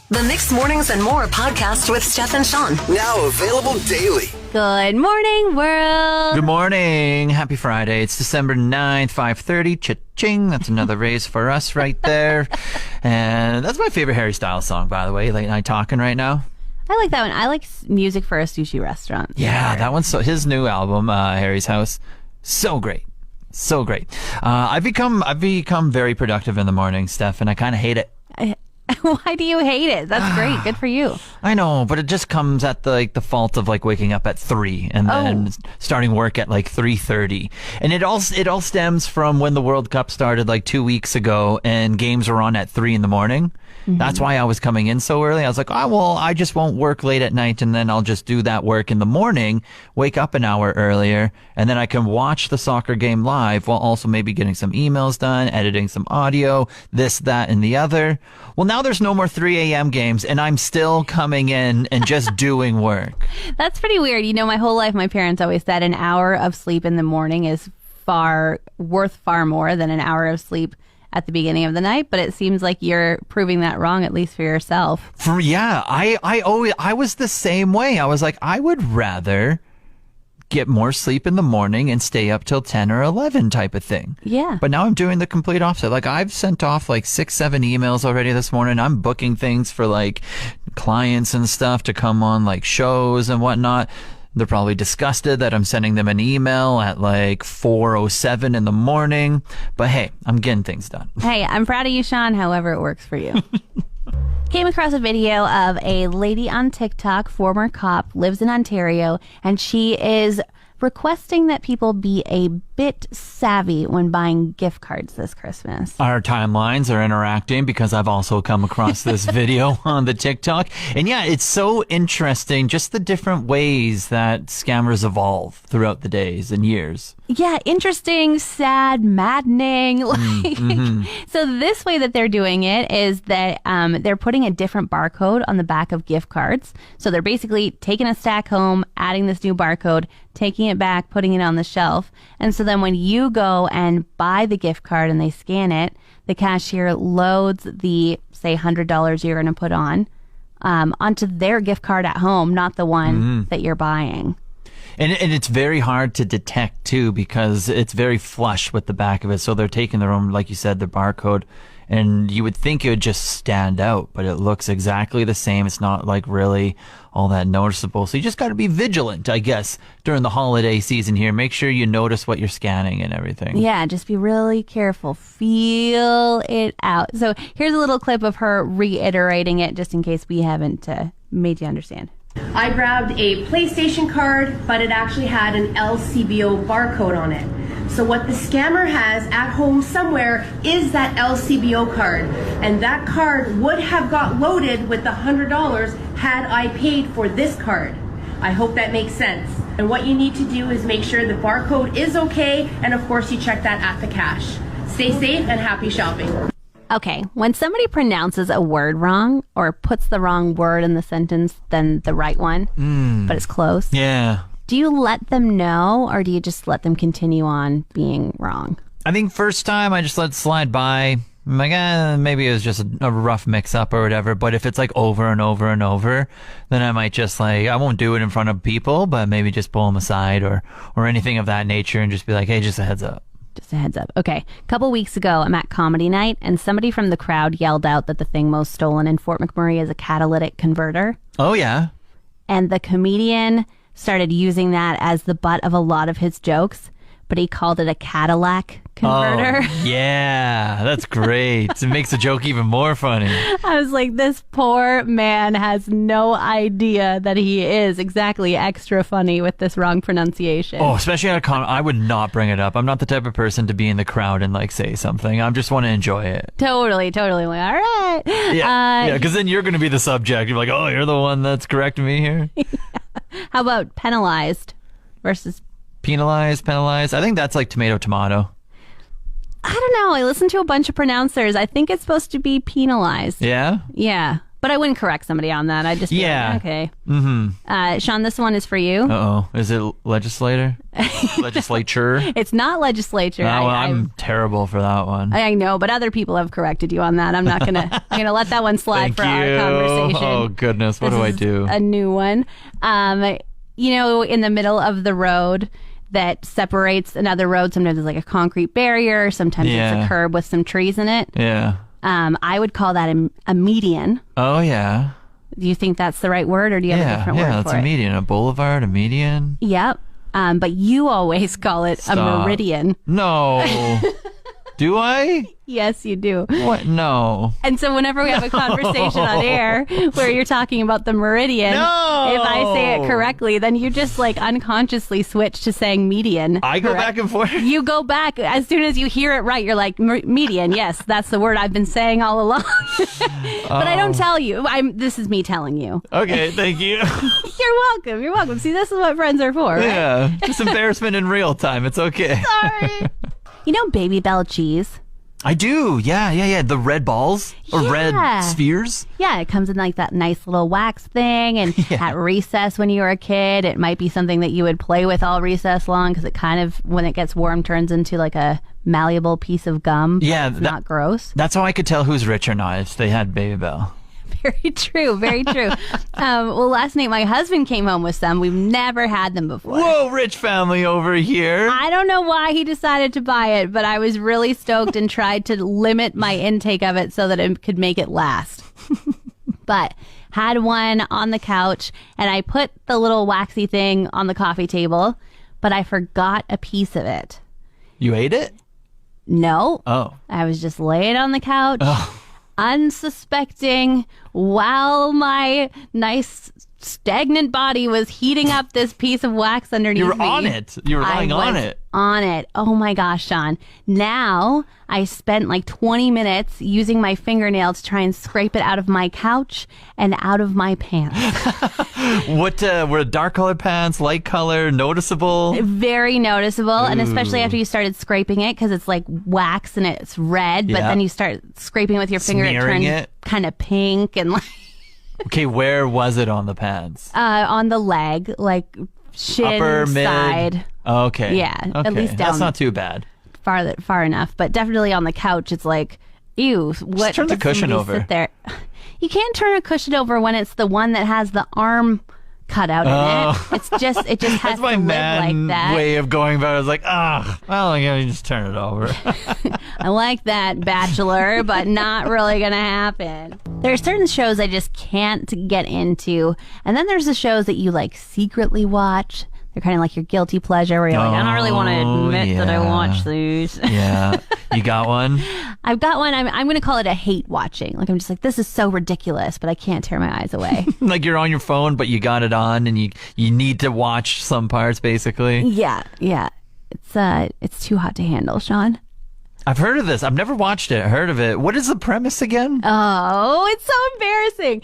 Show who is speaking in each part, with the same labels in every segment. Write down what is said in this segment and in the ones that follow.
Speaker 1: The Mixed Mornings and More podcast with Steph and Sean.
Speaker 2: Now available daily.
Speaker 3: Good morning, world.
Speaker 4: Good morning. Happy Friday. It's December 9th, 5:30. Cha-ching. That's another raise for us right there. And that's my favorite Harry Styles song, by the way. Late Night Talking right now.
Speaker 3: I like that one. I like music for a sushi restaurant.
Speaker 4: Yeah, that one's his new album, Harry's House. So great. So great. I've become very productive in the morning, Steph, and I kind of hate it.
Speaker 3: Why do you hate it? That's great. Good for you.
Speaker 4: I know, but it just comes at the fault of waking up at 3 and then starting work at 3:30. And it all stems from when the World Cup started 2 weeks ago and games were on at 3 in the morning. Mm-hmm. That's why I was coming in so early. I was like, I just won't work late at night, and then I'll just do that work in the morning, wake up an hour earlier, and then I can watch the soccer game live while also maybe getting some emails done, editing some audio, this, that, and the other. Well, now there's no more 3 a.m. games, and I'm still coming in and just doing work.
Speaker 3: That's pretty weird. My whole life, my parents always said an hour of sleep in the morning is worth far more than an hour of sleep at the beginning of the night, but it seems like you're proving that wrong, at least for yourself.
Speaker 4: I was the same way. I was like, I would rather get more sleep in the morning and stay up till 10 or 11 type of thing.
Speaker 3: Yeah.
Speaker 4: But now I'm doing the complete opposite. I've sent off 6-7 emails already this morning. I'm booking things for clients and stuff to come on shows and whatnot. They're probably disgusted that I'm sending them an email at 4:07 in the morning. But hey, I'm getting things done.
Speaker 3: Hey, I'm proud of you, Sean, however it works for you. Came across a video of a lady on TikTok, former cop, lives in Ontario, and she is requesting that people be a bit savvy when buying gift cards this Christmas.
Speaker 4: Our timelines are interacting because I've also come across this video on the TikTok. And yeah, it's so interesting, just the different ways that scammers evolve throughout the days and years.
Speaker 3: Yeah, interesting, sad, maddening. So this way that they're doing it is that they're putting a different barcode on the back of gift cards. So they're basically taking a stack home, adding this new barcode, taking it back, putting it on the shelf. And so then when you go and buy the gift card and they scan it, the cashier loads the, say, $100 you're going to put onto their gift card at home, not the one that you're buying.
Speaker 4: And it's very hard to detect, too, because it's very flush with the back of it. So they're taking their own, like you said, the barcode. And you would think it would just stand out, but it looks exactly the same. It's not really all that noticeable. So you just got to be vigilant, I guess, during the holiday season here. Make sure you notice what you're scanning and everything.
Speaker 3: Yeah, just be really careful. Feel it out. So here's a little clip of her reiterating it, just in case we haven't made you understand.
Speaker 5: I grabbed a PlayStation card, but it actually had an LCBO barcode on it. So what the scammer has at home somewhere is that LCBO card. And that card would have got loaded with the $100 had I paid for this card. I hope that makes sense. And what you need to do is make sure the barcode is okay, and of course you check that at the cash. Stay safe and happy shopping.
Speaker 3: Okay, when somebody pronounces a word wrong or puts the wrong word in the sentence than the right one, but it's close.
Speaker 4: Yeah.
Speaker 3: Do you let them know, or do you just let them continue on being wrong?
Speaker 4: I think first time I just let it slide by. I'm like, maybe it was just a rough mix-up or whatever. But if it's over and over and over, then I might just I won't do it in front of people, but maybe just pull them aside or anything of that nature and just be like, hey, just a heads up.
Speaker 3: Just a heads up. Okay. A couple weeks ago, I'm at comedy night, and somebody from the crowd yelled out that the thing most stolen in Fort McMurray is a catalytic converter.
Speaker 4: Oh, yeah.
Speaker 3: And the comedian started using that as the butt of a lot of his jokes, but he called it a Cadillac converter.
Speaker 4: Oh, yeah, that's great. It makes the joke even more funny.
Speaker 3: I was like, this poor man has no idea that he is exactly extra funny with this wrong pronunciation.
Speaker 4: Oh, especially at a con. I would not bring it up. I'm not the type of person to be in the crowd and say something. I just want to enjoy it.
Speaker 3: Totally. All right.
Speaker 4: Yeah, because then you're going to be the subject. You're like, oh, you're the one that's correcting me here.
Speaker 3: Yeah. How about penalized versus
Speaker 4: penalized? I think that's tomato.
Speaker 3: I don't know. I listened to a bunch of pronouncers. I think it's supposed to be penalized.
Speaker 4: Yeah?
Speaker 3: Yeah. But I wouldn't correct somebody on that. I'd just be like, okay. Mm-hmm. Sean, this one is for you.
Speaker 4: Uh-oh. Is it legislator? Legislature?
Speaker 3: It's not legislature.
Speaker 4: Oh, well, I'm terrible for that one.
Speaker 3: I know, but other people have corrected you on that. I'm not gonna. I'm gonna let that one slide
Speaker 4: Thank
Speaker 3: for
Speaker 4: you.
Speaker 3: our conversation.
Speaker 4: Oh goodness, what
Speaker 3: This
Speaker 4: do I
Speaker 3: is
Speaker 4: do?
Speaker 3: A new one. In the middle of the road that separates another road, sometimes it's like a concrete barrier. Sometimes it's a curb with some trees in it.
Speaker 4: Yeah.
Speaker 3: I would call that a median.
Speaker 4: Oh yeah.
Speaker 3: Do you think that's the right word, or do you have a different word for it?
Speaker 4: Yeah, it's a median. A boulevard, a median.
Speaker 3: Yep. But you always call it a meridian.
Speaker 4: No. Do I?
Speaker 3: Yes, you do.
Speaker 4: What? No.
Speaker 3: And so whenever we have a conversation on air where you're talking about the meridian, if I say it correctly, then you just like unconsciously switch to saying median.
Speaker 4: I go back and forth?
Speaker 3: You go back. As soon as you hear it right, you're like, median. Yes, that's the word I've been saying all along. But I don't tell you. This is me telling you.
Speaker 4: Okay, thank you.
Speaker 3: You're welcome. You're welcome. See, this is what friends are for, right?
Speaker 4: Yeah. Just embarrassment in real time. It's okay.
Speaker 3: Sorry. You know Baby Bell cheese?
Speaker 4: I do. Yeah. The red balls or red spheres.
Speaker 3: Yeah, it comes in like that nice little wax thing. And at recess when you were a kid, it might be something that you would play with all recess long because it kind of, when it gets warm, turns into like a malleable piece of gum.
Speaker 4: Yeah.
Speaker 3: It's not gross.
Speaker 4: That's how I could tell who's rich or not if they had Baby Bell.
Speaker 3: Very true. Very true. Well, last night my husband came home with some. We've never had them before.
Speaker 4: Whoa, rich family over here.
Speaker 3: I don't know why he decided to buy it, but I was really stoked and tried to limit my intake of it so that it could make it last. But had one on the couch, and I put the little waxy thing on the coffee table, but I forgot a piece of it.
Speaker 4: You ate it?
Speaker 3: No.
Speaker 4: Oh.
Speaker 3: I was just laying on the couch. Unsuspecting, while my nice stagnant body was heating up this piece of wax underneath me.
Speaker 4: You were on it. You were lying on it.
Speaker 3: On it. Oh my gosh, Sean. Now I spent like 20 minutes using my fingernail to try and scrape it out of my couch and out of my pants.
Speaker 4: What were dark colored pants, light color, noticeable?
Speaker 3: Very noticeable. And especially after you started scraping it, because it's like wax and it's red, but then you start scraping with your finger,
Speaker 4: Smearing
Speaker 3: it turns kind of pink and like.
Speaker 4: Okay, where was it on the pants?
Speaker 3: On the leg, like shin,
Speaker 4: upper, mid,
Speaker 3: side.
Speaker 4: Okay.
Speaker 3: Yeah,
Speaker 4: okay.
Speaker 3: at least down.
Speaker 4: That's not too bad.
Speaker 3: Far enough, but definitely on the couch, it's like, ew. What?
Speaker 4: Just turn the cushion over.
Speaker 3: Sit there. You can't turn a cushion over when it's the one that has the arm cut out in it. It just has
Speaker 4: That's
Speaker 3: to
Speaker 4: my
Speaker 3: live
Speaker 4: man
Speaker 3: like that.
Speaker 4: way of going about it. I was like, well, you just turn it over.
Speaker 3: I like that, Bachelor, but not really gonna happen. There are certain shows I just can't get into, and then there's the shows that you like secretly watch. They're kind of like your guilty pleasure where you're like, I don't really want to admit that I watch these.
Speaker 4: Yeah. You got one?
Speaker 3: I've got one. I'm going to call it a hate watching. Like, I'm just like, this is so ridiculous, but I can't tear my eyes away.
Speaker 4: Like you're on your phone, but you got it on and you need to watch some parts, basically.
Speaker 3: Yeah. It's too hot to handle, Sean.
Speaker 4: I've heard of this. I've never watched it. I heard of it. What is the premise again?
Speaker 3: Oh, it's so embarrassing.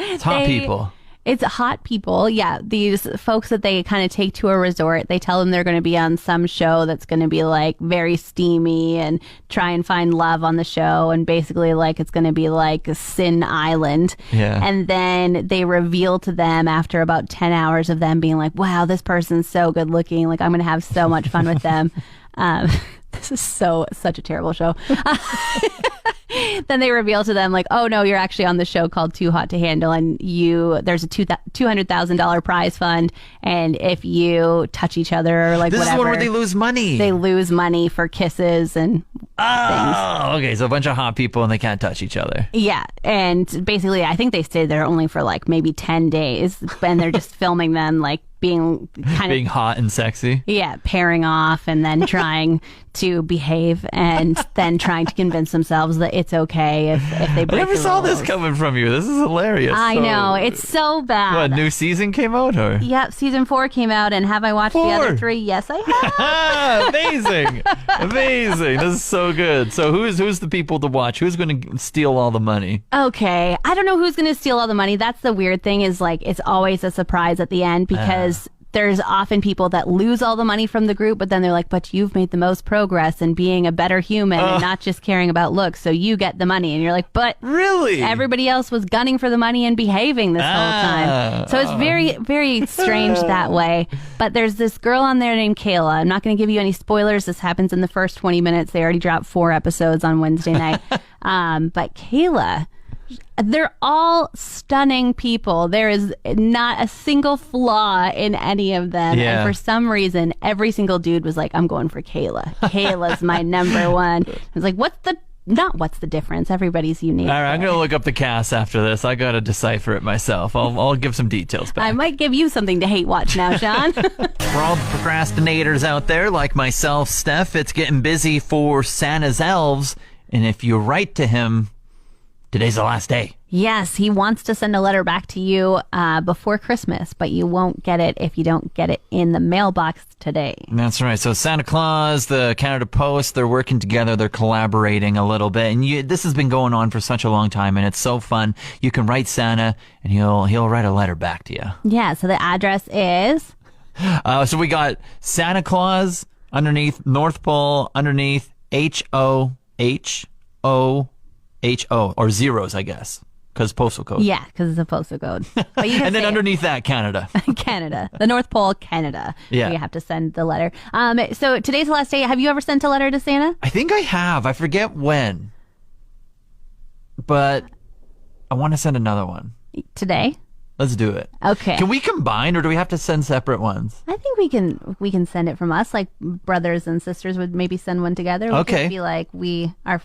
Speaker 3: It's
Speaker 4: hot people.
Speaker 3: It's hot people. Yeah. These folks that they kind of take to a resort, they tell them they're going to be on some show that's going to be like very steamy and try and find love on the show. And basically like it's going to be like a Sin Island.
Speaker 4: Yeah.
Speaker 3: And then they reveal to them after about 10 hours of them being like, wow, this person's so good looking. Like I'm going to have so much fun with them. This is such a terrible show. Then they reveal to them like, oh no, you're actually on the show called Too Hot to Handle, and there's a $200,000 prize fund, and if you touch each other or like
Speaker 4: this
Speaker 3: whatever,
Speaker 4: is one where they lose money.
Speaker 3: They lose money for kisses and things.
Speaker 4: Okay, so a bunch of hot people and they can't touch each other.
Speaker 3: Yeah, and basically, I think they stayed there only for like maybe 10 days, and they're just filming them like being
Speaker 4: hot and sexy.
Speaker 3: Yeah, pairing off and then trying to behave and then trying to convince themselves that it's okay if they break
Speaker 4: I never
Speaker 3: the
Speaker 4: saw
Speaker 3: rules.
Speaker 4: this coming from you. This is hilarious.
Speaker 3: I know, it's so bad.
Speaker 4: What, new season came out or?
Speaker 3: Yep, season 4 came out, and have I watched the other 3? Yes, I have.
Speaker 4: Amazing. Amazing. This is so good. So who's the people to watch? Who's going to steal all the money?
Speaker 3: Okay, I don't know who's going to steal all the money. That's the weird thing is like it's always a surprise at the end because there's often people that lose all the money from the group, but then they're like, but you've made the most progress in being a better human and not just caring about looks, so you get the money. And you're like, but
Speaker 4: really?
Speaker 3: Everybody else was gunning for the money and behaving this whole time. So it's very, very strange that way. But there's this girl on there named Kayla. I'm not going to give you any spoilers. This happens in the first 20 minutes. They already dropped 4 episodes on Wednesday night. But Kayla... they're all stunning people. There is not a single flaw in any of them.
Speaker 4: Yeah.
Speaker 3: And for some reason, every single dude was like, I'm going for Kayla. Kayla's my number one. I was like, what's the difference? Everybody's unique.
Speaker 4: All right, I'm going to look up the cast after this. I got to decipher it myself. I'll give some details back.
Speaker 3: I might give you something to hate watch now, Sean.
Speaker 4: For all the procrastinators out there like myself, Steph, it's getting busy for Santa's elves. And if you write to him, today's the last day.
Speaker 3: Yes, he wants to send a letter back to you before Christmas, but you won't get it if you don't get it in the mailbox today.
Speaker 4: That's right. So Santa Claus, the Canada Post, they're working together. They're collaborating a little bit. And this has been going on for such a long time, and it's so fun. You can write Santa, and he'll write a letter back to you.
Speaker 3: Yeah, so the address is...
Speaker 4: so we got Santa Claus underneath North Pole, underneath HOHO, or zeros, I guess. Because postal code.
Speaker 3: Yeah, because it's a postal code. But you can
Speaker 4: and then
Speaker 3: say
Speaker 4: underneath that, Canada.
Speaker 3: Canada. The North Pole, Canada.
Speaker 4: Yeah.
Speaker 3: Where you have to send the letter. So today's the last day. Have you ever sent a letter to Santa?
Speaker 4: I think I have. I forget when. But I want to send another one.
Speaker 3: Today?
Speaker 4: Let's do it.
Speaker 3: Okay.
Speaker 4: Can we combine, or do we have to send separate ones?
Speaker 3: I think we can send it from us. Like brothers and sisters would maybe send one together. We
Speaker 4: Okay.
Speaker 3: could be like we are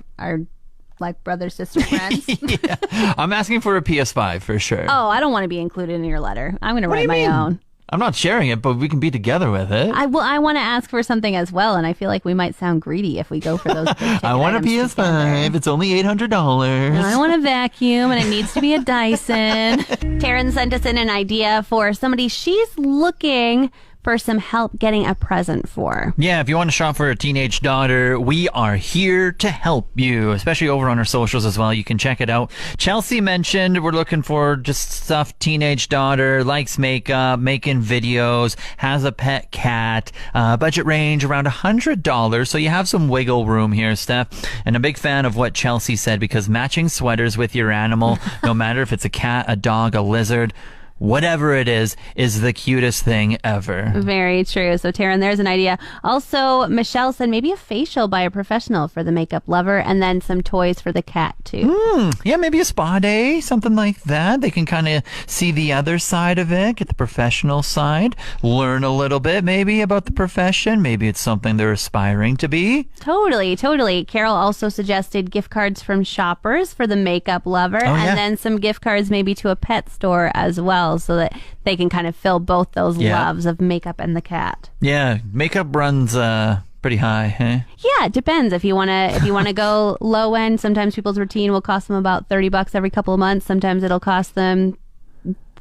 Speaker 3: like brother sister friends.
Speaker 4: Yeah. I'm asking for a PS5 for sure.
Speaker 3: Oh, I don't want to be included in your letter. I'm going to
Speaker 4: What do
Speaker 3: write
Speaker 4: you
Speaker 3: my
Speaker 4: mean?
Speaker 3: own.
Speaker 4: I'm not sharing it, but we can be together with it.
Speaker 3: I want to ask for something as well, and I feel like we might sound greedy if we go for those.
Speaker 4: I want a PS5. It's only $800.
Speaker 3: I want a vacuum, and it needs to be a Dyson. Taryn sent us in an idea for somebody she's looking for some help getting a present for.
Speaker 4: Yeah, if you want to shop for a teenage daughter, we are here to help you, especially over on our socials as well. You can check it out. Chelsea mentioned we're looking for just stuff teenage daughter, likes makeup, making videos, has a pet cat, budget range around $100. So you have some wiggle room here, Steph. And a big fan of what Chelsea said, because matching sweaters with your animal, no matter if it's a cat, a dog, a lizard, whatever it is the cutest thing ever.
Speaker 3: Very true. So, Taryn, there's an idea. Also, Michelle said maybe a facial by a professional for the makeup lover, and then some toys for the cat, too.
Speaker 4: Yeah, maybe a spa day, something like that. They can kind of see the other side of it, get the professional side, learn a little bit maybe about the profession. Maybe it's something they're aspiring to be.
Speaker 3: Totally, totally. Carol also suggested gift cards from Shoppers for the makeup lover, and then some gift cards maybe to a pet store as well, so that they can kind of fill both those loves of makeup and the cat.
Speaker 4: Yeah, makeup runs pretty high, huh?
Speaker 3: Yeah, it depends. If you wanna go low end, sometimes people's routine will cost them about $30 every couple of months. Sometimes it'll cost them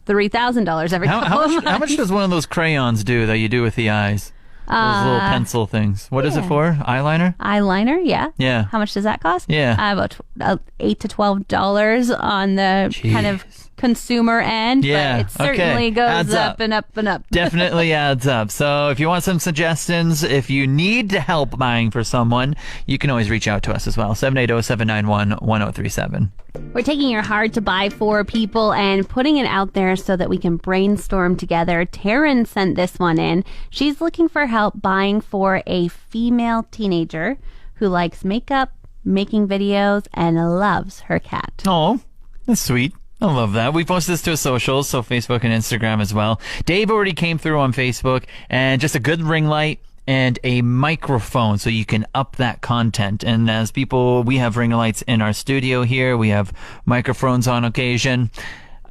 Speaker 3: $3,000 every couple of months.
Speaker 4: How much does one of those crayons do that you do with the eyes? Those little pencil things. What is it for? Eyeliner?
Speaker 3: Eyeliner, yeah.
Speaker 4: Yeah.
Speaker 3: How much does that cost?
Speaker 4: Yeah.
Speaker 3: About $8 to $12 on the kind of consumer end,
Speaker 4: Yeah,
Speaker 3: but it certainly goes
Speaker 4: Adds
Speaker 3: up and up and up.
Speaker 4: Definitely adds up. So if you want some suggestions, if you need help buying for someone, you can always reach out to us as well. 780-791-1037.
Speaker 3: We're taking your hard to buy for people and putting it out there so that we can brainstorm together. Taryn sent this one in. She's looking for help buying for a female teenager who likes makeup, making videos, and loves her cat.
Speaker 4: Oh, that's sweet. I love that. We posted this to our socials, so Facebook and Instagram as well. Dave already came through on Facebook, and just a good ring light and a microphone so you can up that content. And as people, we have ring lights in our studio here. We have microphones on occasion.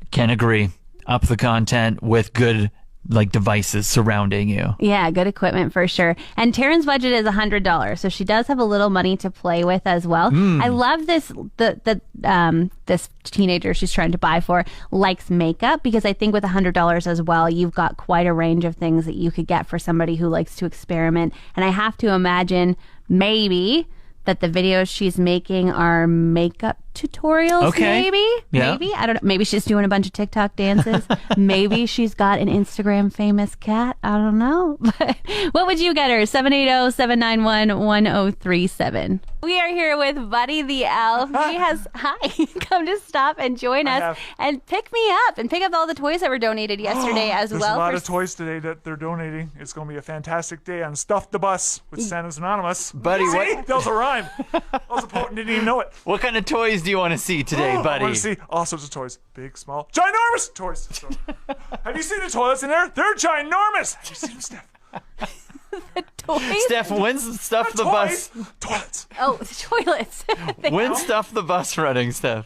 Speaker 4: Can agree. Up the content with good devices surrounding you.
Speaker 3: Yeah, good equipment for sure. And Taryn's budget is $100, so she does have a little money to play with as well. I love this. This teenager she's trying to buy for likes makeup, because I think with $100 as well, you've got quite a range of things that you could get for somebody who likes to experiment. And I have to imagine maybe that the videos she's making are makeup tutorials,
Speaker 4: Okay.
Speaker 3: maybe.
Speaker 4: Yeah.
Speaker 3: Maybe. I don't know. Maybe she's doing a bunch of TikTok dances. Maybe she's got an Instagram famous cat. I don't know. But what would you get her? 780-791-1037. We are here with Buddy the Elf. He has come to stop and join us and pick me up and pick up all the toys that were donated yesterday as
Speaker 6: There's
Speaker 3: well.
Speaker 6: a lot of toys today that they're donating. It's going to be a fantastic day on Stuff the Bus with Santa's Anonymous.
Speaker 4: Buddy,
Speaker 6: See?
Speaker 4: what-
Speaker 6: That was a rhyme. That was a poet, didn't even know it.
Speaker 4: What kind of toys do you want to see today,
Speaker 6: I
Speaker 4: buddy?
Speaker 6: want to see all sorts of toys. Big, small, ginormous toys. So, have you seen the toilets in there? They're ginormous. Have you seen them, Steph?
Speaker 3: Toys?
Speaker 4: Steph, when's Stuff the
Speaker 6: Toys.
Speaker 4: Bus?
Speaker 6: Toilets.
Speaker 3: Oh, toilets.
Speaker 4: When's Stuff the Bus running, Steph?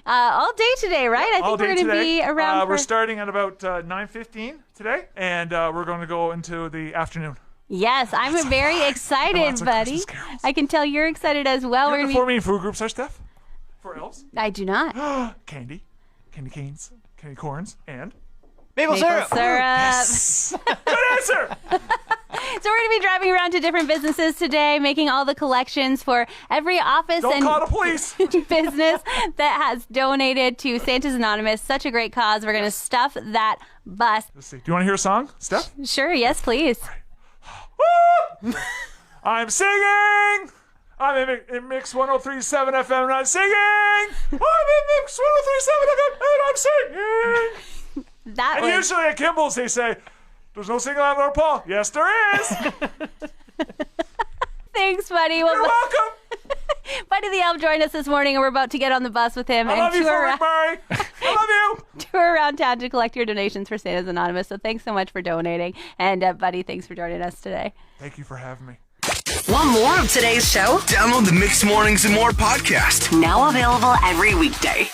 Speaker 3: All day today, right? I
Speaker 6: All
Speaker 3: think we're
Speaker 6: day
Speaker 3: going to
Speaker 6: today.
Speaker 3: be around
Speaker 6: We're
Speaker 3: for...
Speaker 6: starting at about 9:15 today, and we're going to go into the afternoon.
Speaker 3: Yes, I'm very
Speaker 6: I
Speaker 3: excited,
Speaker 6: want some
Speaker 3: buddy.
Speaker 6: Christmas carols.
Speaker 3: I can tell you're excited as well.
Speaker 6: You
Speaker 3: We're
Speaker 6: know what
Speaker 3: gonna
Speaker 6: the 4 main food groups are, Steph? For elves?
Speaker 3: I do not.
Speaker 6: Candy canes, candy corns, and...
Speaker 4: Maple syrup.
Speaker 3: syrup.
Speaker 6: Good answer!
Speaker 3: So we're going to be driving around to different businesses today, making all the collections for every office
Speaker 6: Don't
Speaker 3: and
Speaker 6: call the police!
Speaker 3: business that has donated to Santa's Anonymous. Such a great cause. We're going to stuff that bus.
Speaker 6: Let's see. Do you want to hear a song, Steph?
Speaker 3: Sure, yes, please.
Speaker 6: Woo! I'm singing! I'm in Mix 103.7 FM and I'm singing! I'm in Mix 103.7 FM and I'm singing!
Speaker 3: That
Speaker 6: And
Speaker 3: was
Speaker 6: usually at Kimball's they say, there's no singing on Lord Paul. Yes, there is!
Speaker 3: thanks, buddy.
Speaker 6: You're welcome!
Speaker 3: Buddy the Elf joined us this morning, and we're about to get on the bus with him
Speaker 6: I love
Speaker 3: and
Speaker 6: you, Fort McMurray! I love you!
Speaker 3: tour around town to collect your donations for Santa's Anonymous. So thanks so much for donating. And Buddy, thanks for joining us today.
Speaker 6: Thank you for having me.
Speaker 1: Want more of today's show?
Speaker 2: Download the Mixed Mornings and More podcast.
Speaker 1: Now available every weekday.